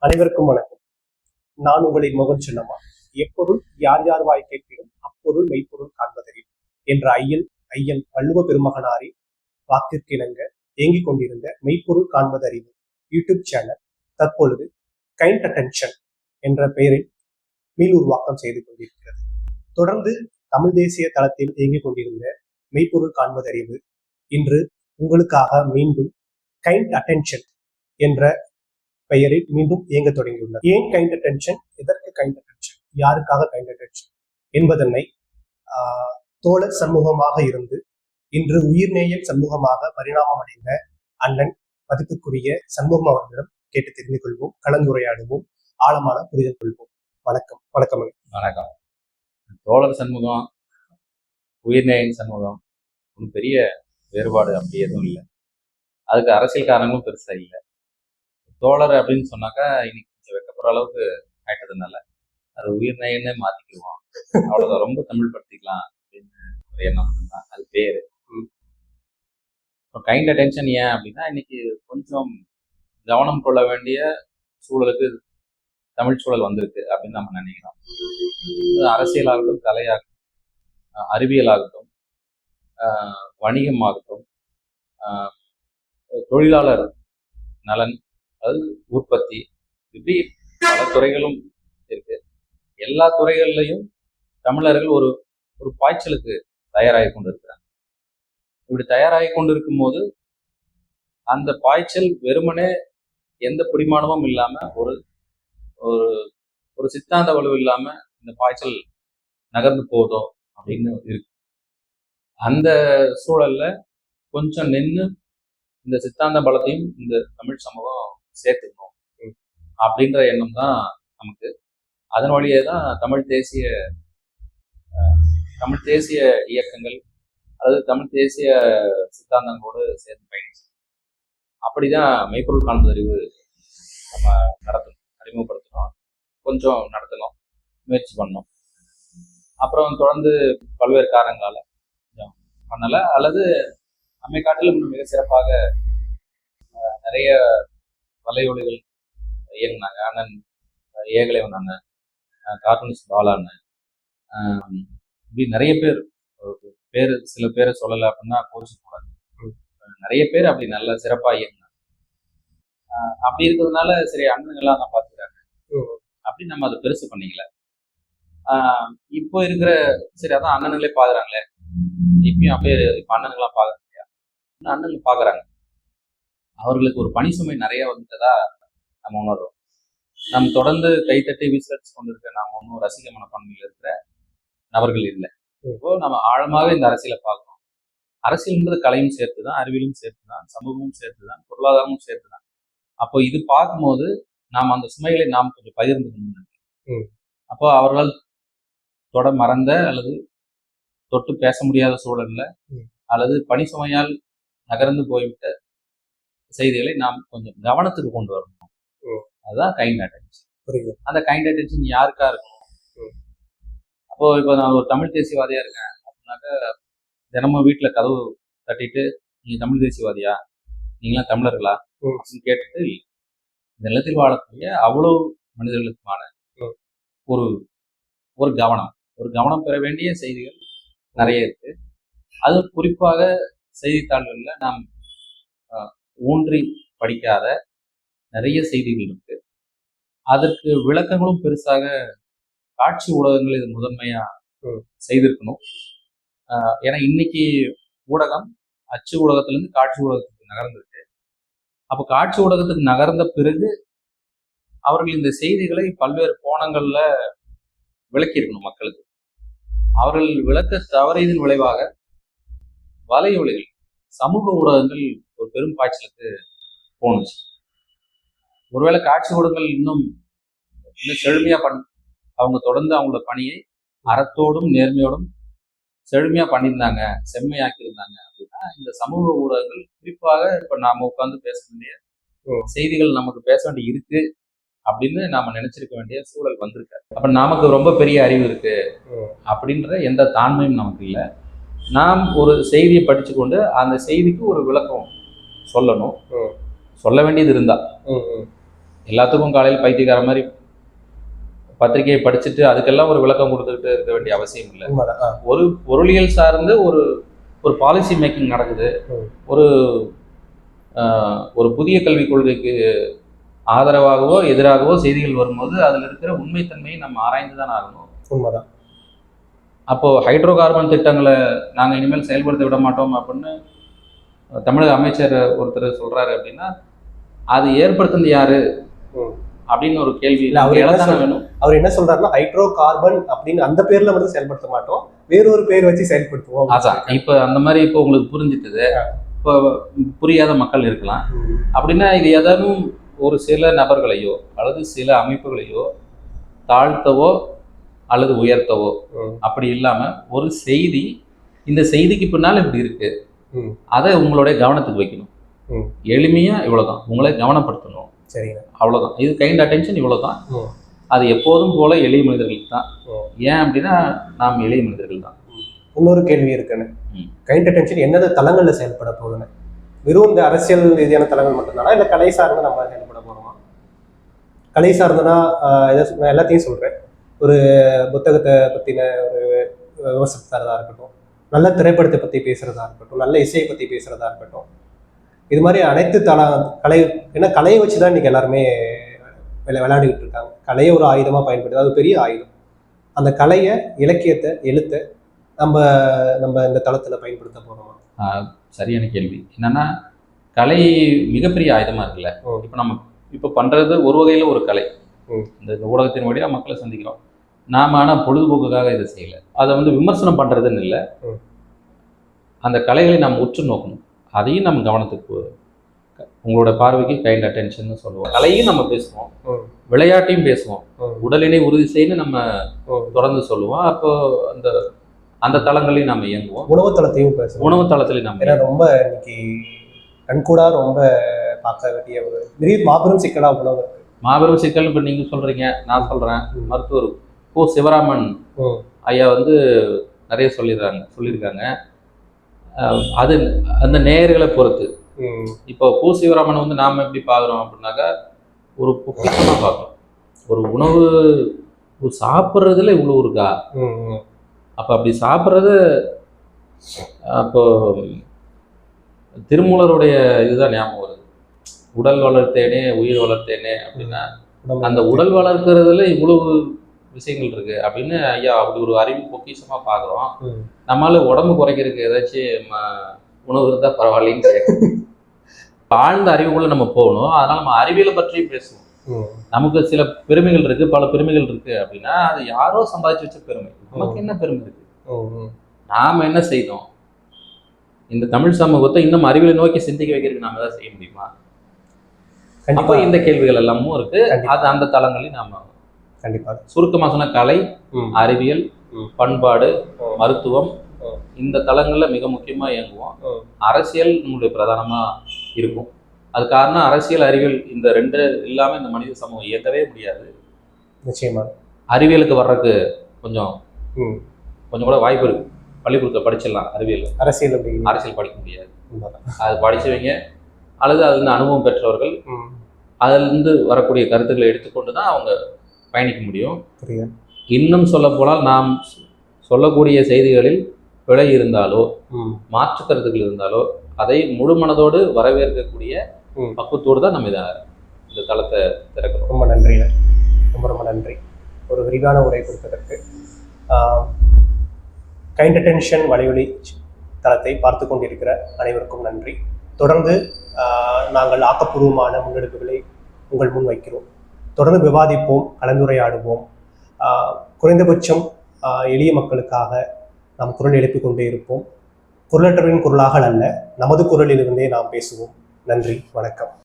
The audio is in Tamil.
அனைவருக்கும் வணக்கம். நான் உங்களின் முகன் சின்னம்மா. எப்பொருள் யார் யார் வாய் கேட்பினும் அப்பொருள் மெய்ப்பொருள் காண்பதறிவு என்ற ஐயன் வள்ளுவ பெருமகனாரின் வாக்கிற்கிணங்க இயங்கிக் கொண்டிருந்த மெய்ப்பொருள் காண்பதறிவு யூடியூப் சேனல் தற்பொழுது கைண்ட் அட்டென்ஷன் என்ற பெயரில் மீள் உருவாக்கம் செய்து கொண்டிருக்கிறது. தொடர்ந்து தமிழ் தேசிய தளத்தில் இயங்கிக் கொண்டிருந்த மெய்ப்பொருள் காண்பதறிவு இன்று உங்களுக்காக மீண்டும் கைண்ட் அட்டென்ஷன் என்ற பெயரில் மீண்டும் இயங்க தொடங்கியுள்ளது. ஏன் கைண்ட் அட்டென்ஷன், எதற்கு கைண்ட் அட்டென்ஷன், யாருக்காக கைண்ட் அட்டென்ஷன் என்பதனை தோழர் சண்முகமாக இருந்து இன்று உயிர்நேயல் சண்முகமாக பரிணாமம் அடைந்த அண்ணன் மதிப்புக்குரிய சண்முகம் அவர்களிடம் கேட்டு தெரிந்து கொள்வோம், கலந்துரையாடுவோம், ஆழமான புரிதல் கொள்வோம். வணக்கம். வணக்கம். வணக்கம். தோழர் சண்முகம், உயிர்நேயல் சண்முகம் ஒன்றும் பெரிய வேறுபாடு அப்படி எதுவும் இல்லை. அதுக்கு அரசியல் காரணங்களும் பெருசா இல்லை. தோழர் அப்படின்னு சொன்னாக்கா இன்னைக்கு கொஞ்சம் வைக்கப்படுற அளவுக்கு ஆயிட்டதுனால அது உயிர்நேயன்னு மாத்திக்குவோம், அவ்வளவுதான். ரொம்ப தமிழ் படுத்திக்கலாம் அப்படின்னு ஒரு எண்ணம் தான், அது பேரு. இப்போ கைண்ட் அட்டென்ஷன் ஏன் அப்படின்னா, இன்னைக்கு கொஞ்சம் கவனம் கொள்ள வேண்டிய சூழலுக்கு தமிழ் சூழல் வந்திருக்கு அப்படின்னு நம்ம நினைக்கிறோம். அரசியலாகட்டும், கலையாகட்டும், அறிவியலாகட்டும், வணிகமாகட்டும், தொழிலாளர் நலன், அதாவது உற்பத்தி, இப்படி பல துறைகளும் இருக்கு. எல்லா துறைகள்லையும் தமிழர்கள் ஒரு ஒரு பாய்ச்சலுக்கு தயாராகி கொண்டு இருக்கிறாங்க. இப்படி தயாராகி கொண்டு இருக்கும் போது அந்த பாய்ச்சல் வெறுமனே எந்த பிடிமானமும் இல்லாம ஒரு ஒரு ஒரு சித்தாந்த வலு இல்லாம இந்த பாய்ச்சல் நகர்ந்து போதோ அப்படின்னு இருக்கு. அந்த சூழல்ல கொஞ்சம் நின்று இந்த சித்தாந்த பலத்தையும் இந்த தமிழ் சமூகம் சேர்த்துக்கணும் அப்படின்ற எண்ணம் தான் நமக்கு. அதன் வழியே தான் தமிழ் தேசிய இயக்கங்கள் அல்லது தமிழ் தேசிய சித்தாந்தங்களோடு சேர்ந்து பயணிச்சு அப்படிதான் மெய்ப்பொருள் காண்பதறிவு நம்ம அறிமுகப்படுத்தணும், கொஞ்சம் நடத்தணும், முயற்சி பண்ணோம். அப்புறம் தொடர்ந்து பல்வேறு காரணங்களால பண்ணல, அல்லது நம்மை காட்டிலும் மிக சிறப்பாக நிறைய வலையொலிகள் இயங்கினாங்க. அண்ணன் ஏகலைவன் அண்ணன், கார்ட்டூனிஸ்ட் பாலா அண்ணன், இப்படி நிறைய பேர் சில பேரை சொல்லலை அப்படின்னா கோச்சு போடாது, நிறைய பேர் அப்படி நல்ல சிறப்பாக இயங்கினாங்க. அப்படி இருக்கிறதுனால சரி அண்ணனுங்கெல்லாம் தான் பார்த்துக்கிறாங்க அப்படி நம்ம அதை பெருசு பண்ணிக்கல. இப்போ இருக்கிற சரி அதான் அண்ணனுங்களே பாக்குறாங்களே, இப்பயும் அப்படியே இப்போ அண்ணனுங்கெல்லாம் பாக்குறாங்க இல்லையா, அண்ணனுங்க பாக்குறாங்க. அவர்களுக்கு ஒரு பணி சுமை நிறைய வந்துட்டதா நம்ம உணர்றோம். நம்ம தொடர்ந்து கைத்தட்டி விசாரிச்சு கொண்டிருக்க நாம ஒன்றும் ரசிக மனப்பான்மையில் இருக்கிற நபர்கள் இல்லை. இப்போ நம்ம ஆழமாக இந்த அரசியலை பார்க்கணும். அரசியல் என்பது கலையும் சேர்த்துதான், அறிவியலும் சேர்த்துதான், சமூகமும் சேர்த்துதான், பொருளாதாரமும் சேர்த்துதான். அப்போ இது பார்க்கும்போது நாம் அந்த சுமைகளை நாம் கொஞ்சம் பகிர்ந்துக்கணும். அப்போ அவர்களால் தொட மறந்த அல்லது தொட்டு பேச முடியாத சூழல்ல அல்லது பணி சுமையால் நகர்ந்து போய்விட்ட செய்திகளை நாம் கொஞ்சம் கவனத்துக்கு கொண்டு வரணும். அதுதான் கைண்ட் அட்டென்ஷன். அந்த கைண்ட் அட்டென்ஷன் யாருக்கா இருக்கணும்? அப்போ இப்போ நான் ஒரு தமிழ் தேசியவாதியா இருக்கேன் அப்படின்னாக்கா தினமும் வீட்டுல கதவு தட்டிட்டு நீங்க தமிழ் தேசியவாதியா, நீங்களாம் தமிழர்களா அப்படின்னு கேட்டுட்டு இந்த நிலத்தில் வாழக்கூடிய அவ்வளவு மனிதர்களுக்குமான ஒரு ஒரு கவனம் பெற வேண்டிய செய்திகள் நிறைய இருக்கு. அது குறிப்பாக செய்தித்தாள்கள்ல நாம் ஊன்றி படிக்காத நிறைய செய்திகள் இருக்கு. அதற்கு விளக்கங்களும் பெருசாக காட்சி ஊடகங்கள் இது முதன்மையா செய்திருக்கணும். ஏன்னா இன்னைக்கு ஊடகம் அச்சு ஊடகத்திலிருந்து காட்சி ஊடகத்துக்கு நகர்ந்திருக்கு. அப்போ காட்சி ஊடகத்துக்கு நகர்ந்த பிறகு அவர்கள் இந்த செய்திகளை பல்வேறு கோணங்கள்ல விளக்கியிருக்கணும் மக்களுக்கு. அவர்கள் விளக்க தவறியதன் விளைவாக வலையொலிகள், சமூக ஊடகங்கள் ஒரு பெரும் பாய்ச்சலுக்கு போணுச்சு. ஒருவேளை காட்சி ஊடகங்கள் இன்னும் செழுமையா அவங்க தொடர்ந்து அவங்களோட பணியை அறத்தோடும் நேர்மையோடும் செழுமையா பண்ணியிருந்தாங்க, செம்மையாக்கியிருந்தாங்க அப்படின்னா இந்த சமூக ஊடகங்கள் குறிப்பாக இப்ப நாம உட்கார்ந்து பேச வேண்டிய செய்திகள் நமக்கு பேச வேண்டி இருக்கு அப்படின்னு நாம நினைச்சிருக்க வேண்டிய சூழல் வந்திருக்காரு. அப்ப நமக்கு ரொம்ப பெரிய அறிவு இருக்கு அப்படின்ற எந்த தாண்மையும் நமக்கு இல்லை. நாம் ஒரு செய்தியை படிச்சு கொண்டு அந்த செய்திக்கு ஒரு விளக்கம் சொல்லணும், சொல்ல வேண்டியது இருந்தா. எல்லாத்துக்கும் காலையில் பைத்தியக்கார மாதிரி பத்திரிகையை படிச்சுட்டு அதுக்கெல்லாம் ஒரு விளக்கம் கொடுத்துக்கிட்டு இருக்க வேண்டிய அவசியம் இல்லை. உண்மைதான். ஒரு பொருளியல் சார்ந்து ஒரு ஒரு பாலிசி மேக்கிங் நடக்குது. ஒரு ஒரு புதிய கல்விக் கொள்கைக்கு ஆதரவாகவோ எதிராகவோ செய்திகள் வரும்போது அதில் இருக்கிற உண்மைத்தன்மையை நம்ம ஆராய்ந்து தான் ஆகணும். உண்மைதான். அப்போ ஹைட்ரோ கார்பன் திட்டங்களை நாங்கள் இனிமேல் செயல்படுத்த விட மாட்டோம் அப்படின்னு தமிழக அமைச்சர் ஒருத்தர் சொல்றாரு அப்படின்னா அது ஏற்படுத்துனது யாரு அப்படின்னு ஒரு கேள்வி வேணும். அவர் என்ன சொல்றாருன்னா ஹைட்ரோ கார்பன் அப்படின்னு அந்த பேர்ல மட்டும் செயல்படுத்த மாட்டோம், வேறொரு பேர் வச்சு செயல்படுத்துவோம். அதான் இப்ப அந்த மாதிரி இப்போ உங்களுக்கு புரிஞ்சிட்டது. இப்போ புரியாத மக்கள் இருக்கலாம் அப்படின்னா இது ஏதானும் ஒரு சில நபர்களையோ அல்லது சில அமைப்புகளையோ தாழ்த்தவோ அல்லது உயர்த்தவோ அப்படி இல்லாம ஒரு செய்தி, இந்த செய்திக்கு பின்னால் இப்படி இருக்கு, அதை உங்களுடைய கவனத்துக்கு வைக்கணும். எளிமையா இவ்வளவுதான், உங்களை கவனப்படுத்தணும். சரிங்க, அவ்வளவுதான். இது கைண்ட் அட்டென்ஷன் இவ்வளவுதான். அது எப்போதும் போல எளிய மனிதர்களுக்கு தான். ஏன் அப்படின்னா நாம் எளிய மனிதர்கள் தான். இன்னொரு கேள்வி இருக்குன்னு, கைண்ட் அட்டென்ஷன் என்னென்ன தளங்கள்ல செயல்பட போகுதுன்னு? வெறும் இந்த அரசியல் ரீதியான தளங்கள் மட்டும்தானா, இல்லை கலை சார்ந்து நம்ம செயல்பட போறோமா? கலை சார்ந்தனா நான் எல்லாத்தையும் சொல்றேன். ஒரு புத்தகத்தை பத்தின ஒரு விமர்சிக்கிறதா இருக்கட்டும், நல்ல திரைப்படத்தை பத்தி பேசுறதா இருக்கட்டும், நல்ல இசையை பத்தி பேசுறதா இருக்கட்டும், இது மாதிரி அனைத்து கலை, ஏன்னா கலையை வச்சுதான் இன்னைக்கு எல்லாருமே விளையாடிக்கிட்டு இருக்காங்க. கலையை ஒரு ஆயுதமா பயன்படுது, அது பெரிய ஆயுதம். அந்த கலையை, இலக்கியத்தை, எழுத்தை நம்ம இந்த தளத்துல பயன்படுத்த போறோமா? சரியான கேள்வி. என்னன்னா கலை மிகப்பெரிய ஆயுதமா இருக்குல்ல. இப்ப நம்ம இப்ப பண்றது ஒரு வகையில ஒரு கலை. இந்த ஊடகத்தின் வழியா மக்களை சந்திக்கிறோம். நாம ஆனா பொழுதுபோக்குக்காக இதை செய்யல. அதை விமர்சனம் பண்றதுன்னு இல்லை, அந்த கலைகளை நாம் உற்று நோக்கணும். அதையும் நம்ம கவனத்துக்கு, உங்களோட பார்வைக்கு கைண்ட் அட்டென்ஷன் சொல்லுவோம். கலையும் நம்ம பேசுவோம், விளையாட்டையும் பேசுவோம், உடலினை உறுதி செய்யணும் நம்ம தொடர்ந்து சொல்லுவோம். அப்போ அந்த அந்த தளங்களையும் நம்ம இயங்குவோம். உணவு தளத்தையும் பேசுவோம். உணவு தளத்திலையும் நம்ம ரொம்ப இன்னைக்கு கண்கூடா ரொம்ப பார்க்க வேண்டிய ஒரு மாபெரும் சிக்கலா உணவு இருக்கு. மாபெரும் சிக்கல் இப்போ நீங்க சொல்றீங்க, நான் சொல்றேன். மருத்துவர் போ சிவராமன் ஐயா நிறைய சொல்லியிருக்காங்க. அது அந்த நேயர்களை பொறுத்து. இப்போ போ சிவராமன் நாம எப்படி பார்க்குறோம் அப்படின்னாக்கா ஒரு பொக்கிஷமா பார்க்கணும். ஒரு உணவு சாப்பிட்றதுல இவ்வளோ இருக்கா, அப்போ அப்படி சாப்பிட்றது, அப்போ திருமூலருடைய இதுதான் ஞாபகம் வருது. உடல் வளர்த்தேனே உயிர் வளர்த்தேனே அப்படின்னா அந்த உடல் வளர்க்கறதுல இவ்வளவு விஷயங்கள் இருக்கு அப்படின்னு ஐயா அப்படி ஒரு அறிவு பொக்கிஷமா பார்க்குறோம். நம்மளால உடம்பு குறைக்கிறதுக்கு ஏதாச்சும் உணவு இருந்தால் பரவாயில்லைன்னு கேட்கணும். ஆழ்ந்த அறிவுக்குள்ள நம்ம போகணும். அதனால நம்ம அறிவியலை பற்றியும் பேசுவோம். நமக்கு சில பெருமைகள் இருக்கு, பல பெருமைகள் இருக்கு அப்படின்னா அது யாரோ சம்பாதிச்சு வச்ச பெருமை. நமக்கு என்ன பெருமை இருக்கு? நாம என்ன செய்தோம்? இந்த தமிழ் சமூகத்தை இன்னும் அறிவியலை நோக்கி சிந்திக்க வைக்கிறதுக்கு நாம தான் செய்ய முடியுமா? அப்போ இந்த கேள்விகள் எல்லாமும் இருக்கு. அது அந்த தளங்களில் நாம கண்டிப்பா சுருக்கமா சொன்ன கலை, அறிவியல், பண்பாடு, மருத்துவம், இந்த தளங்கள்ல மிக முக்கியமா இயங்குவோம். அரசியல் நம்மளுடைய பிரதானமா இருக்கும். அது காரணம் அரசியல், அறிவியல் இந்த ரெண்டு இல்லாம இந்த மனித சமூகம் இயக்கவே முடியாது. நிச்சயமா அறிவியலுக்கு வர்றதுக்கு கொஞ்சம் கூட வாய்ப்பு இருக்கு. பள்ளிக்கூடத்தில் படிச்சிடலாம் அறிவியல். அரசியல் படிக்க முடியாது. அது படிச்சவங்க அல்லது அதுல அனுபவம் பெற்றவர்கள் அதிலிருந்து வரக்கூடிய கருத்துக்களை எடுத்துக்கொண்டு தான் அவங்க பயணிக்க முடியும். இன்னும் சொல்ல போனால் நாம் சொல்லக்கூடிய செய்திகளில் பிழை இருந்தாலோ மாற்று கருத்துக்கள் இருந்தாலோ அதை முழு மனதோடு வரவேற்கக்கூடிய பக்குவத்தோடு தான் நம்ம இந்த தளத்தை திறக்கிறோம். ரொம்ப நன்றி, ரொம்ப நன்றி. ஒரு விரிவான உரை கொடுத்ததற்கு. கைண்ட் அட்டென்ஷன் வலையொலி தளத்தை பார்த்து கொண்டிருக்கிற அனைவருக்கும் நன்றி. தொடர்ந்து நாங்கள் ஆக்கப்பூர்வமான முன்னெடுப்புகளை உங்கள் முன் வைக்கிறோம். தொடர்ந்து விவாதிப்போம், கலந்துரையாடுவோம். குறைந்தபட்சம் எளிய மக்களுக்காக நாம் குரல் எழுப்பிக் கொண்டே இருப்போம். குரலற்றவரின் குரலாக அல்ல, நமது குரலிலிருந்தே நாம் பேசுவோம். நன்றி, வணக்கம்.